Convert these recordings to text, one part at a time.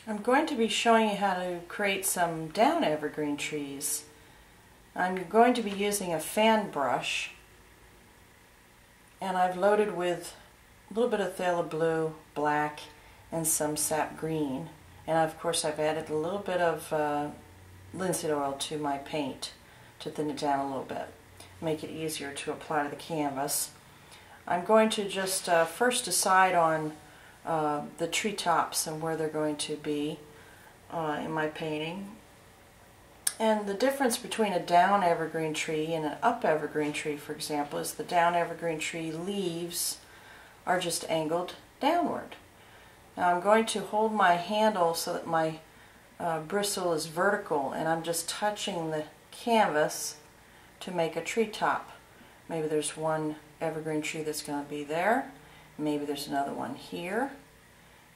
I'm going to be showing you how to create some down evergreen trees. I'm going to be using a fan brush, and I've loaded with a little bit of phthalo blue, black, and some sap green. And of course I've added a little bit of linseed oil to my paint to thin it down a little bit, make it easier to apply to the canvas. I'm going to just first decide on the treetops and where they're going to be in my painting. And the difference between a down evergreen tree and an up evergreen tree, for example, is the down evergreen tree leaves are just angled downward. Now I'm going to hold my handle so that my bristle is vertical, and I'm just touching the canvas to make a treetop. Maybe there's one evergreen tree that's going to be there. Maybe there's another one here.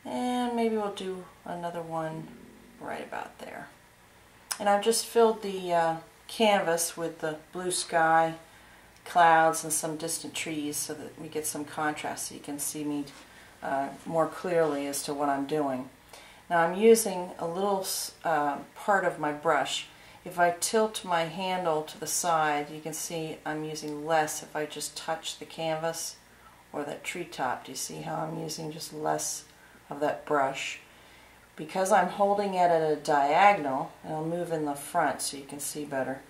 And maybe we'll do another one right about there. And I've just filled the canvas with the blue sky, clouds, and some distant trees so that we get some contrast so you can see me more clearly as to what I'm doing. Now I'm using a little part of my brush. If I tilt my handle to the side, you can see I'm using less if I just touch the canvas or that treetop. Do you see how I'm using just less of that brush? Because I'm holding it at a diagonal, and I'll move in the front so you can see better.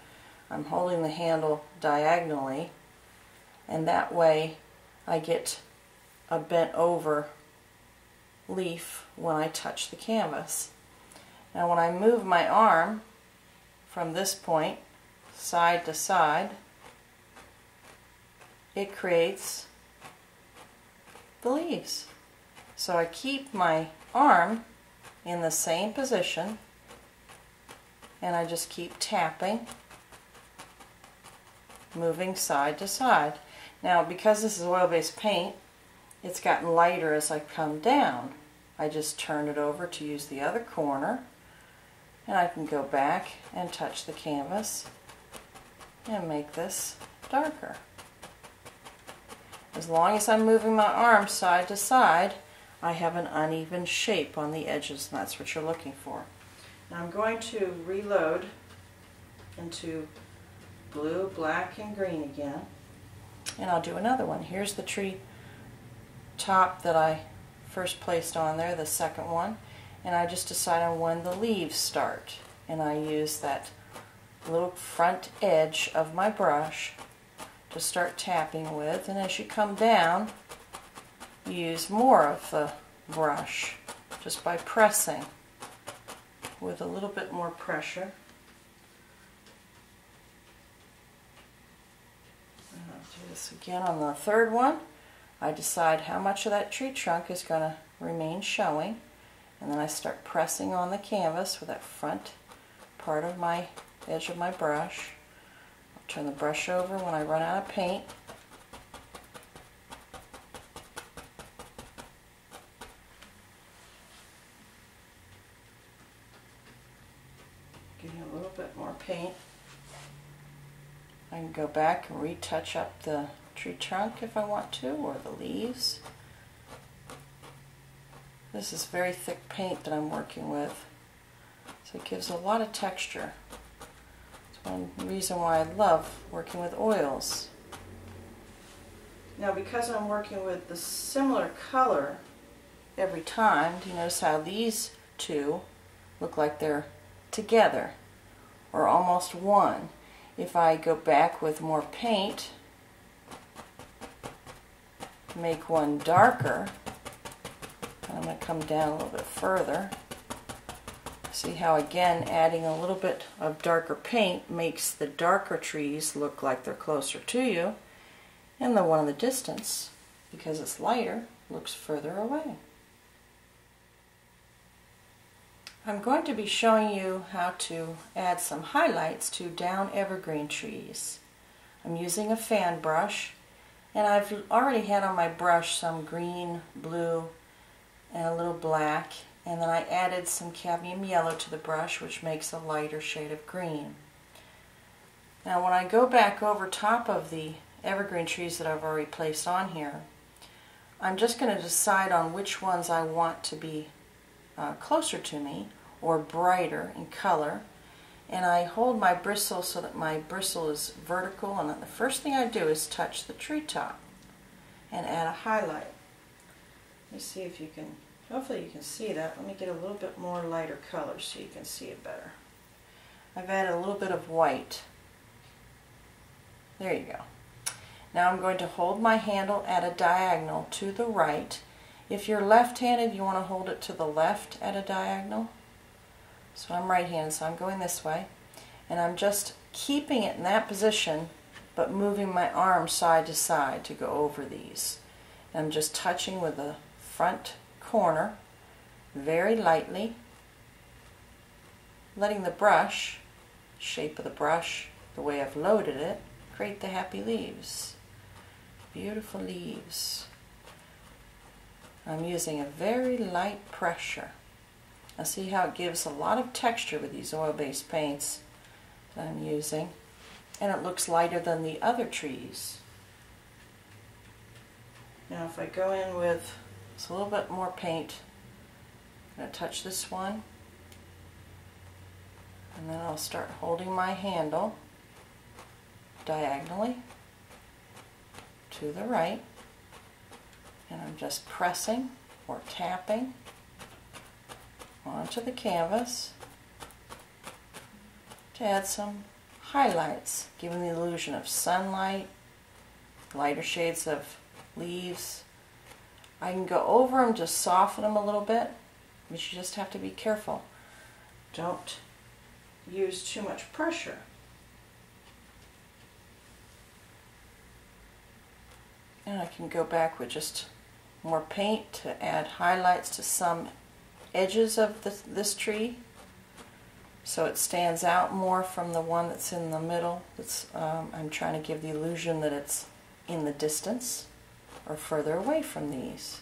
I'm holding the handle diagonally, and that way I get a bent over leaf when I touch the canvas. Now when I move my arm from this point side to side, it creates the leaves. So I keep my arm in the same position, and I just keep tapping, moving side to side. Now because this is oil-based paint, it's gotten lighter as I come down. I just turn it over to use the other corner, and I can go back and touch the canvas and make this darker. As long as I'm moving my arm side to side, I have an uneven shape on the edges, and that's what you're looking for. Now I'm going to reload into blue, black, and green again, and I'll do another one. Here's the tree top that I first placed on there, the second one, and I just decide on when the leaves start, and I use that little front edge of my brush to start tapping with, and as you come down, use more of the brush just by pressing with a little bit more pressure. And I'll do this again on the third one. I decide how much of that tree trunk is going to remain showing, and then I start pressing on the canvas with that front part of my edge of my brush. I'll turn the brush over when I run out of paint. Give you a little bit more paint. I can go back and retouch up the tree trunk if I want to, or the leaves. This is very thick paint that I'm working with, so it gives a lot of texture. It's one reason why I love working with oils. Now because I'm working with the similar color every time, do you notice how these two look like they're together or almost one? If I go back with more paint, make one darker, and I'm going to come down a little bit further. See how again adding a little bit of darker paint makes the darker trees look like they're closer to you, and the one in the distance, because it's lighter, looks further away. I'm going to be showing you how to add some highlights to down evergreen trees. I'm using a fan brush, and I've already had on my brush some green, blue, and a little black, and then I added some cadmium yellow to the brush, which makes a lighter shade of green. Now when I go back over top of the evergreen trees that I've already placed on here, I'm just going to decide on which ones I want to be closer to me or brighter in color. And I hold my bristle so that my bristle is vertical, and the first thing I do is touch the treetop and add a highlight. Let me see if you can, hopefully you can see that. Let me get a little bit more lighter color so you can see it better. I've added a little bit of white. There you go. Now I'm going to hold my handle at a diagonal to the right. If you're left-handed, you want to hold it to the left at a diagonal. So I'm right-handed, so I'm going this way. And I'm just keeping it in that position, but moving my arm side to side to go over these. And I'm just touching with the front corner very lightly, letting the brush, shape of the brush, the way I've loaded it, create the happy leaves. Beautiful leaves. I'm using a very light pressure. Now see how it gives a lot of texture with these oil-based paints that I'm using, and it looks lighter than the other trees. Now if I go in with just a little bit more paint, I'm going to touch this one, and then I'll start holding my handle diagonally to the right, and I'm just pressing or tapping onto the canvas to add some highlights, giving the illusion of sunlight, lighter shades of leaves. I can go over them, just soften them a little bit, but you just have to be careful. Don't use too much pressure. And I can go back with just more paint to add highlights to some edges of this tree, so it stands out more from the one that's in the middle. I'm trying to give the illusion that it's in the distance or further away from these.